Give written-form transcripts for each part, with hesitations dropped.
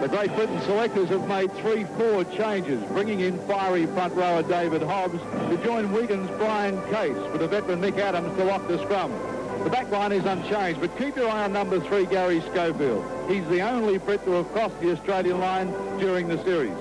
The Great Britain selectors have made 3 forward changes, bringing in fiery front rower David Hobbs to join Wigan's Brian Case with the veteran Nick Adams to lock the scrum. The back line is unchanged, but keep your eye on number 3, Gary Schofield. He's the only Brit to have crossed the Australian line during the series.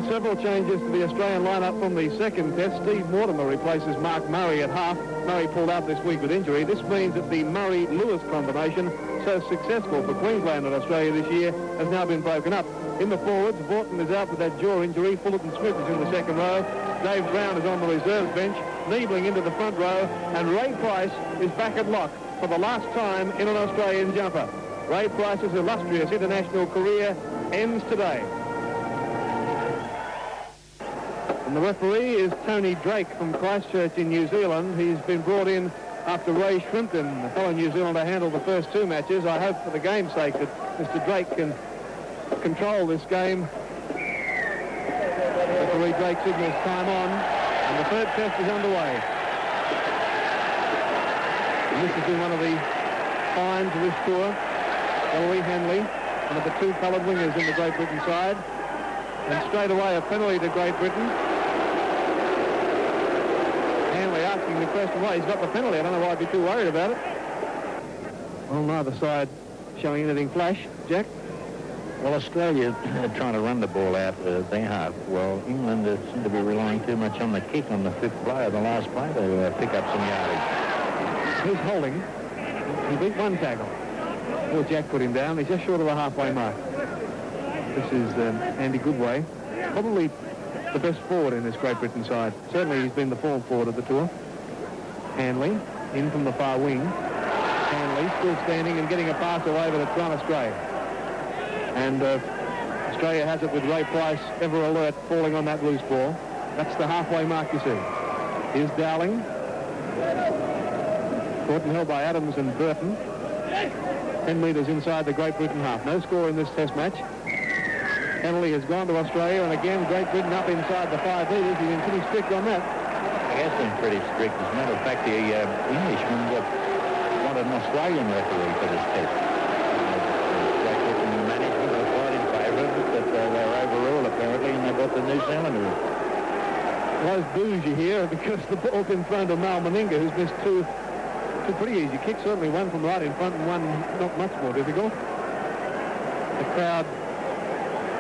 Several changes to the Australian lineup from the second test. Steve Mortimer replaces Mark Murray at half. Murray pulled out this week with injury. This means that the Murray-Lewis combination, so successful for Queensland and Australia this year, has now been broken up. In the forwards, Vorton is out with that jaw injury. Fullerton Smith is in the second row. Dave Brown is on the reserves bench. Niebling into the front row. And Ray Price is back at lock for the last time in an Australian jumper. Ray Price's illustrious international career ends today. And the referee is Tony Drake from Christchurch in New Zealand. He's been brought in after Ray Shrimpton, the fellow New Zealander, handled the first 2 matches. I hope for the game's sake that Mr. Drake can control this game. Referee Drake signals time on, and the third test is underway. And this has been one of the finds of this tour. Ellery Henley, one of the 2 coloured wingers in the Great Britain side. And straight away a penalty to Great Britain. The question, well, he's got the penalty. I don't know why I'd be too worried about it. Well, neither side showing anything flash. Jack? Well, Australia trying to run the ball out their half. Well, England seem to be relying too much on the kick on the 5th play, the last play, to pick up some yardage. He's holding. He beat 1 tackle. Well, Jack put him down. He's just short of the halfway mark. This is Andy Goodway. Probably the best forward in this Great Britain side. Certainly he's been the form forward of the tour. Hanley in from the far wing. Hanley still standing and getting a pass away, but it's gone astray. And Australia has it with Ray Price, ever alert, falling on that loose ball. That's the halfway mark, you see. Here's Dowling. Caught and held by Adams and Burton. 10 metres inside the Great Britain half. No score in this test match. Penalty has gone to Australia, and again Great Britain up inside the 5 metres. He's been pretty strict on that. He has been pretty strict. As a matter of fact, the Englishman wanted an Australian referee for this test. Great Britain management was quite in favour of it, but they were overruled apparently, and they got the New Zealander. Those boos you hear are because the ball's been thrown to Mal Meninga, who's missed two pretty easy kicks, certainly one from right in front and one not much more difficult. The crowd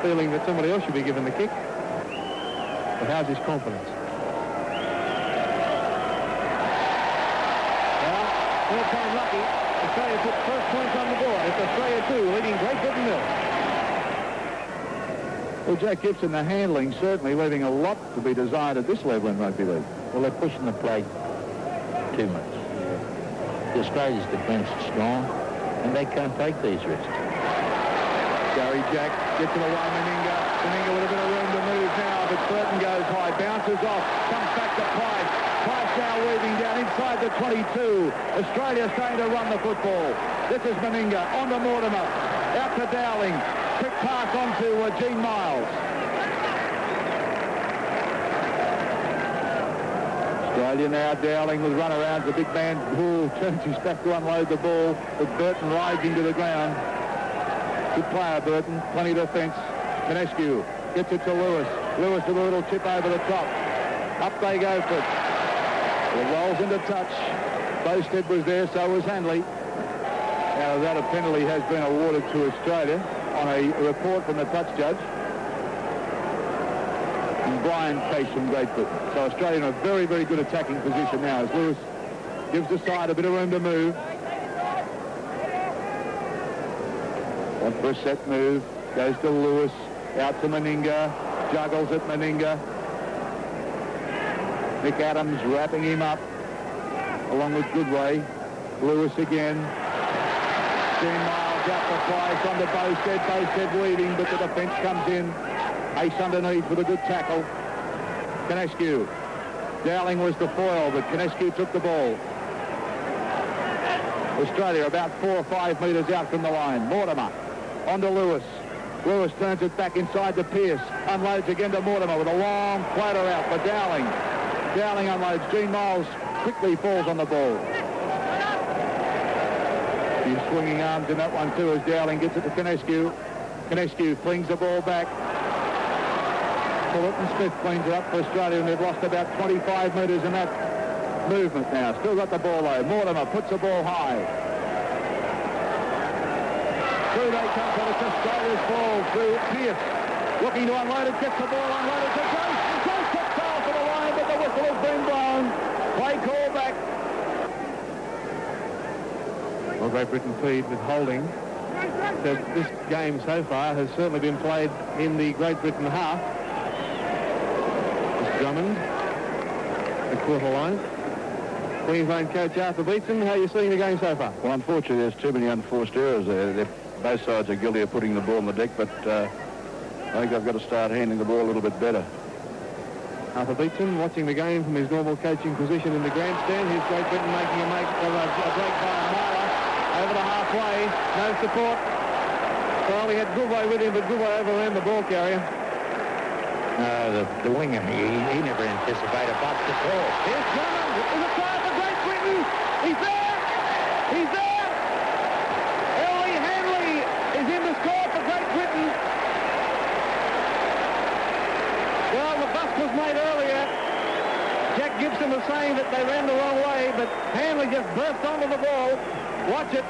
feeling that somebody else should be given the kick. But how's his confidence? Well, third time lucky. Australia took first points on the board. It's Australia 2, leading Great Britain 0. Well, Jack Gibson, the handling certainly leaving a lot to be desired at this level in rugby league. Well, they're pushing the plate too much. The Australia's defence is strong, and they can't take these risks. Gary Jack gets it away, Meninga. Meninga with a bit of room to move now, but Burton goes high, bounces off, comes back to Price. Price now weaving down inside the 22. Australia starting to run the football. This is Meninga, on to Mortimer, out to Dowling. Quick pass on to Gene Miles. Australia now, Dowling with runarounds. The big man turns his back to unload the ball, but Burton rides into the ground. Good player, Burton. Plenty of defence. Canescu gets it to Lewis. Lewis with a little chip over the top. Up they go for it. It rolls into touch. Bowstead was there, so was Hanley. Now that a penalty has been awarded to Australia on a report from the touch judge. And Brian Case from Great Britain. So Australia in a very, very good attacking position now as Lewis gives the side a bit of room to move. One for a set move, goes to Lewis, out to Meninga, juggles at Meninga. Nick Adams wrapping him up, along with Goodway. Lewis again. Gene Miles out for Price on the Bowstead. Bowstead leading, but the defence comes in. Ace underneath with a good tackle. Canescu. Dowling was the foil, but Canescu took the ball. Australia about 4 or 5 metres out from the line. Mortimer on to Lewis. Lewis turns it back inside to Pearce. Unloads again to Mortimer with a long floater out for Dowling. Dowling unloads. Gene Miles quickly falls on the ball. He's swinging arms in that one too as Dowling gets it to Canescu. Canescu flings the ball back. Fullerton Smith cleans it up for Australia, and they've lost about 25 metres in that movement now. Still got the ball though. Mortimer puts the ball high. Through they come, but it's Australia's ball through Pearce. Looking to unload it, gets the ball unloaded to Joe. Joe took foul for the line, but the whistle has been blown. Play call back. Well, Great Britain feed with holding. So this game so far has certainly been played in the Great Britain half. Drummond, the quarter line. Queensland coach Arthur Beetson, how are you seeing the game so far? Well, unfortunately, there's too many unforced errors there. Both sides are guilty of putting the ball on the deck, but I think they've got to start handling the ball a little bit better. Arthur Beetson watching the game from his normal coaching position in the grandstand. Here's Great Britain making a break by Mara over the halfway. No support. Well, he had Goodway with him, but Goodway overran the ball carrier. The winger, he never anticipated box at all. Here's Drummond. There's a try for Great Britain. He's there. He's there. Ellie Hanley is in the score for Great Britain. Well, the bust was made earlier. Jack Gibson was saying that they ran the wrong way, but Hanley just burst onto the ball. Watch it.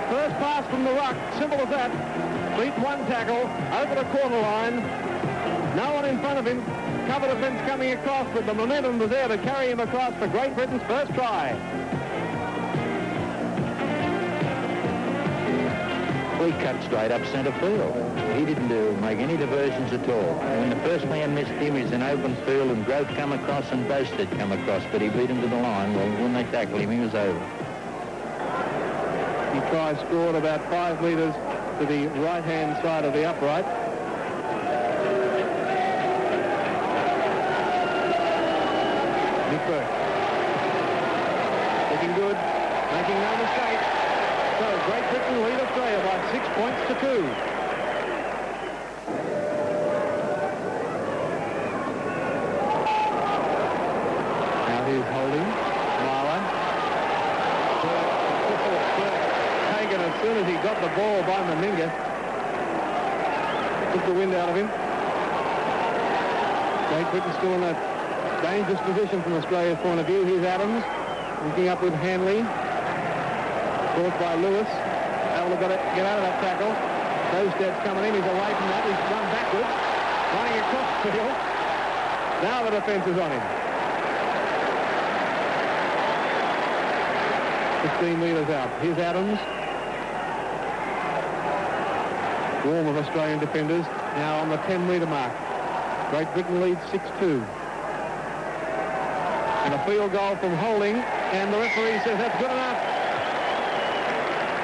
First pass from the ruck. Simple as that. Beat one tackle over the quarter line. No one in front of him. Cover defence coming across, but the momentum was there to carry him across for Great Britain's first try. He cut straight up centre field. He didn't make any diversions at all. When the first man missed him, he's in open field, and Grove come across and Boasted come across, but he beat him to the line. Well, when they tackled him, he was over. He try scored about 5 metres to the right-hand side of the upright. Nick Burke. Looking good, making no mistake. So Great Britain lead Australia by 6 points to 2. Now here's holding. Marlon. Taken as soon as he got the ball by Meninga. Took the wind out of him. Great Britain still in that dangerous position from Australia's point of view. Here's Adams looking up with Hanley. Caught by Lewis. Able to get out of that tackle. Boasted's coming in. He's away from that. He's run backwards. Running across the field. Now the defence is on him. 15 metres out. Here's Adams. Swarm of Australian defenders now on the 10-metre mark. Great Britain leads 6-2. And a field goal from Holding, and the referee says that's good enough.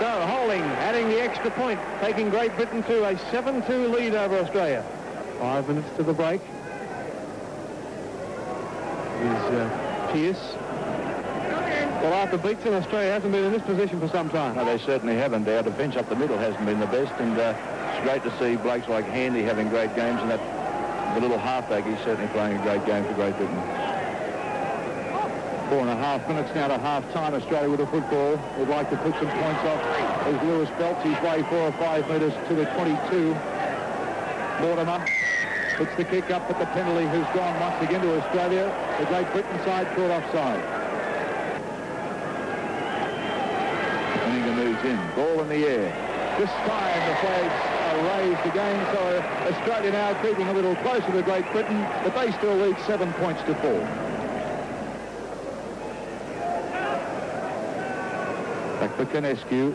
So Holding adding the extra point, taking Great Britain to a 7-2 lead over Australia. 5 minutes to the break. Here's Pearce. Well, after Beetson, Australia hasn't been in this position for some time. No, they certainly haven't. Our defence up the middle hasn't been the best, and it's great to see blokes like Handy having great games, and the little halfback, he's certainly playing a great game for Great Britain. 4.5 minutes now to half-time. Australia with the football would like to put some points off as Lewis belts his way 4 or 5 metres to the 22. Mortimer puts the kick up, but the penalty has gone once again to Australia. The Great Britain side caught offside. Meninga moves in. Ball in the air. This time the flags are raised again, so Australia now creeping a little closer to Great Britain, but they still lead 7 points to 4. Back for Canescu.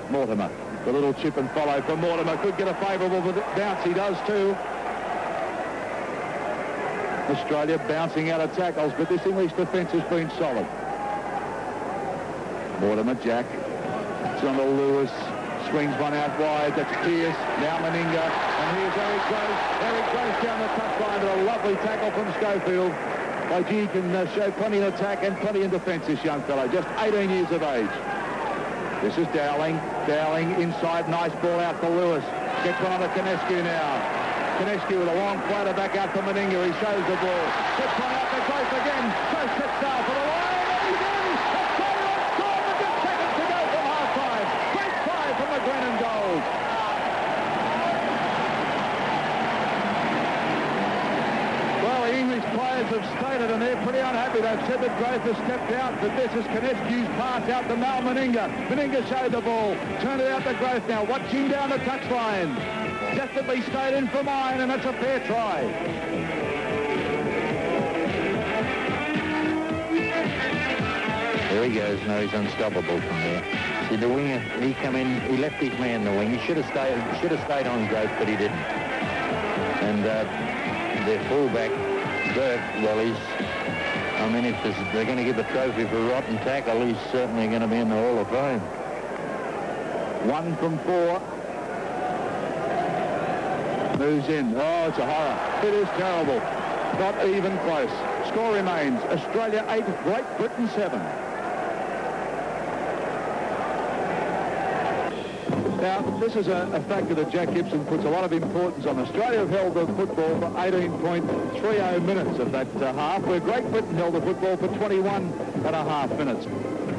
Mortimer. The little chip and follow for Mortimer. Could get a favourable bounce. He does too. Australia bouncing out of tackles, but this English defence has been solid. Mortimer, Jack. It's on to Lewis. Swings one out wide. That's Pearce. Now Meninga. And here's Eric Gross. Eric Gross down the touchline, but a lovely tackle from Schofield. Like he can show plenty in attack and plenty in defence, this young fellow. Just 18 years of age. This is Dowling. Dowling inside. Nice ball out for Lewis. Gets one on to Konescu now. Konescu with a long flatter back out for Meninga. He shows the ball. Gets one out to Grace again. Grace sets sail for the line. And he's in. Australia on score with just seconds to go from half-time. Great try from the Grennan goals. Well, the English players have stated, and they're pretty unhappy. They've said that Grace has stepped out, but this is Konescu's pass out to Mal Meninga. Meninga showed the ball. Turned it out to Grace now. Watching down the touchline. Definitely stayed in for mine, and that's a fair try. There he goes. No, he's unstoppable from there. See, the winger, he come in, he left his man the wing. He should have stayed on Grace, but he didn't. And their fullback, Burke, well, I mean, if they're going to give a trophy for rotten tackle, he's certainly going to be in the Hall of Fame. 1 from 4. Moves in. Oh, it's a horror. It is terrible. Not even close. Score remains Australia 8, Great Britain 7. Now, this is a factor that Jack Gibson puts a lot of importance on. Australia have held the football for 18.30 minutes of that half, where Great Britain held the football for 21.5 minutes.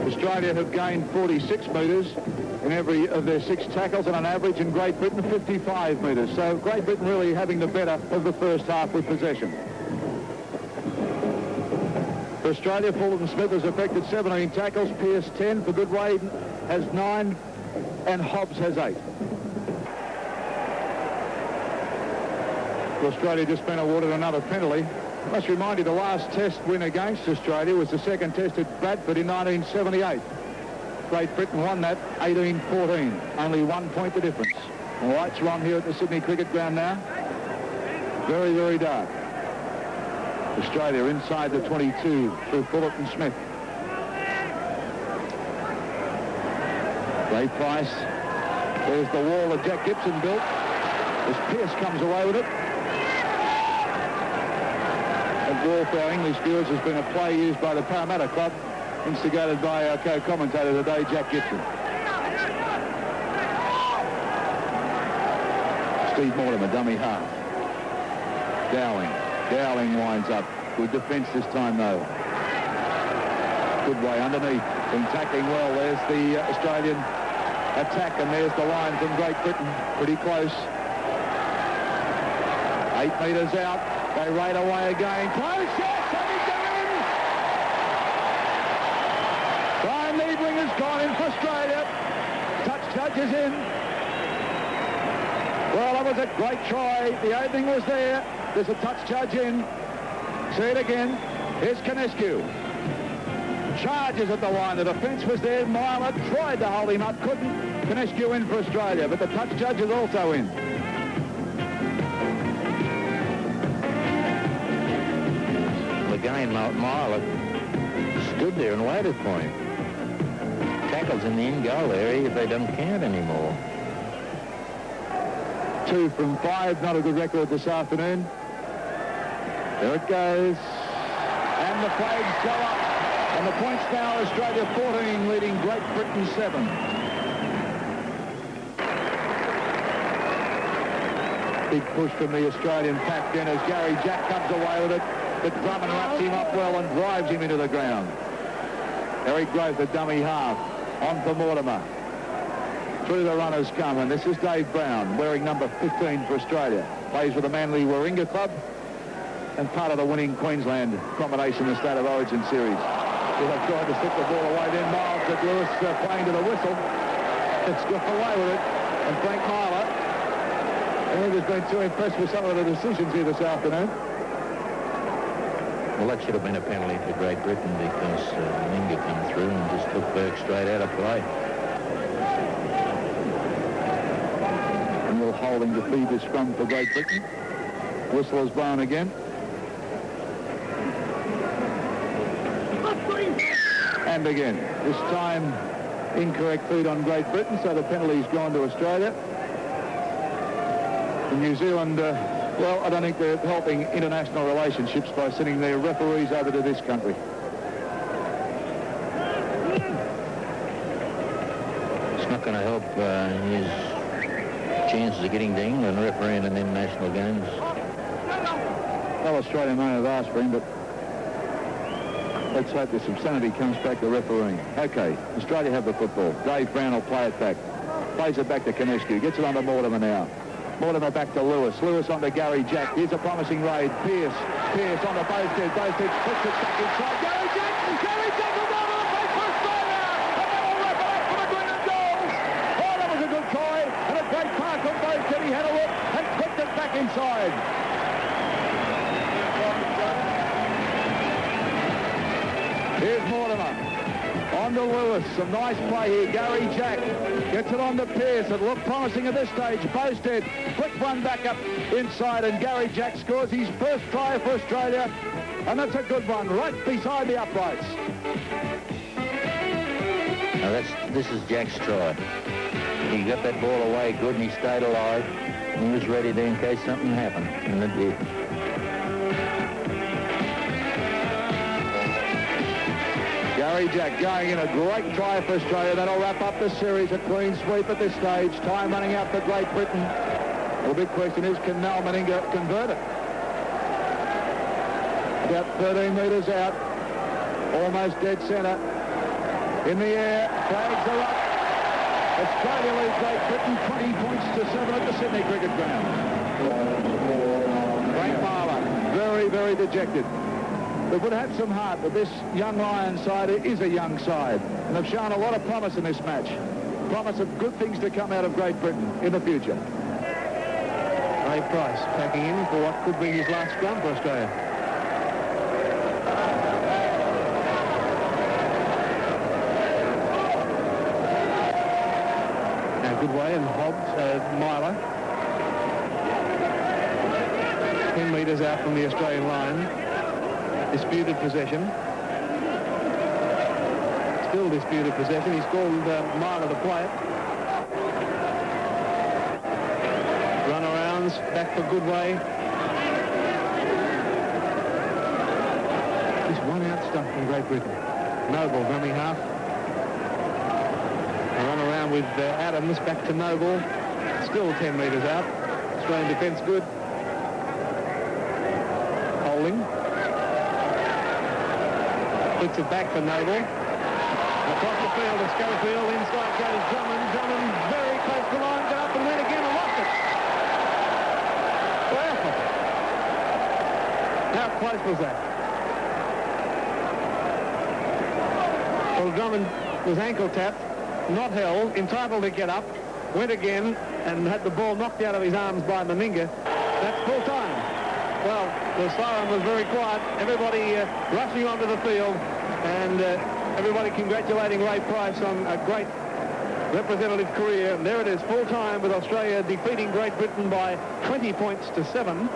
Australia have gained 46 metres in every of their 6 tackles, and on average in Great Britain 55 metres. So Great Britain really having the better of the first half with possession. For Australia, Fulton Smith has affected 17 tackles, Pearce 10, for Goodway has 9, and Hobbs has 8. Australia just been awarded another penalty. I must remind you, the last test win against Australia was the second test at Bradford in 1978. Great Britain won that 18-14. Only 1 point the difference. The lights are on here at the Sydney Cricket Ground now. Very, very dark. Australia inside the 22 through Fullerton Smith. Ray Price. There's the wall that Jack Gibson built. As Pearce comes away with it. That wall for our English viewers has been a play used by the Parramatta Club, instigated by our co-commentator today, Jack Gibson. Steve Mortimer, dummy half. Dowling winds up. Good defence this time, though. Goodway underneath. Been tackling well. There's the Australian attack, and there's the line from Great Britain. Pretty close. 8 metres out. They raid away again. Close, yes, and he's in! Brian Liebling has gone in for Australia. Touch judge is in. Well, that was a great try. The opening was there. There's a touch judge in. See it again. Here's Konescu. Charges at the line. The defence was there. Myler tried to hold him up. Couldn't. Konescu in for Australia, but the touch judge is also in. Again, Myler stood there and waited for him. Tackles in the in-goal area, they don't count anymore. 2 from 5, not a good record this afternoon. There it goes. And the flags go up. And the points now, Australia 14, leading Great Britain 7. Big push from the Australian pack then as Gary Jack comes away with it. But Drummond wraps him up well and drives him into the ground. Eric Grove, the dummy half. On for Mortimer. Through the runners come, and this is Dave Brown, wearing number 15 for Australia. Plays with the Manly Warringah Club and part of the winning Queensland combination in the State of Origin series. They've tried to stick the ball away then. Miles at Lewis playing to the whistle. It's got away with it. And Frank Myler, I think, has been too impressed with some of the decisions here this afternoon. Well, that should have been a penalty for Great Britain because Meninga came through and just took Burke straight out of play. And Will Holding to feed this scrum for Great Britain. Whistle is blown again. And again, this time incorrect feed on Great Britain, so the penalty's gone to Australia. And New Zealand, well, I don't think they're helping international relationships by sending their referees over to this country. not going to help his chances of getting to England refereeing in them national games. Well, Australia may have asked for him, but let's hope that some sanity comes back to refereeing. Okay, Australia have the football. Dave Brown will play it back. Plays it back to Konescu. Gets it onto Mortimer now. Mortimer back to Lewis. Lewis onto Gary Jack. Here's a promising raid. Pierce onto Bowstead. Bowstead puts it back inside. Gary Jack will go to the play for Australia. And they will wrap it up for the green and gold. Oh, that was a good try. And a great pass from Bowstead. He had a look and flipped it back inside. Here's Mortimer. On to Lewis. Some nice play here. Gary Jack gets it on to Pierce. It looked promising at this stage. Bowstead flicked one back up inside, and Gary Jack scores his first try for Australia. And that's a good one, right beside the uprights. Now this is Jack's try. He got that ball away good, and he stayed alive. And he was ready there in case something happened, and it did. Gary Jack going in a great try for Australia. That'll wrap up the series. A clean sweep at this stage. Time running out for Great Britain. The big question is, can Mal Meninga convert it? About 13 metres out. Almost dead centre. In the air. Flags are up. Australia leads Great Britain 20 points to 7 at the Sydney Cricket Ground. Frank Marler, very, very dejected. They would have some heart, but this young Lions side is a young side, and they've shown a lot of promise in this match. Promise of good things to come out of Great Britain in the future. Ray Price packing in for what could be his last scrum for Australia. Now Goodway and Hobbs, Myler. 10 metres out from the Australian line. Disputed possession. Still disputed possession. He's called Myler to play it. Runarounds, back for Goodway. Just one out stuff from Great Britain. Noble, dummy half. A run around with Adams, back to Noble. Still 10 metres out. Australian defence good. Holding. Puts it back for Noble. Across the field to Schofield. Inside goes Drummond. Drummond very close to the line. Got up and went again and lost it. Wow. How close was that? Well, Drummond was ankle tapped, not held, entitled to get up, went again and had the ball knocked out of his arms by Meninga. That's full time. Well, the siren was very quiet. Everybody rushing onto the field, and everybody congratulating Ray Price on a great representative career. And there it is, full time with Australia defeating Great Britain by 20 points to 7.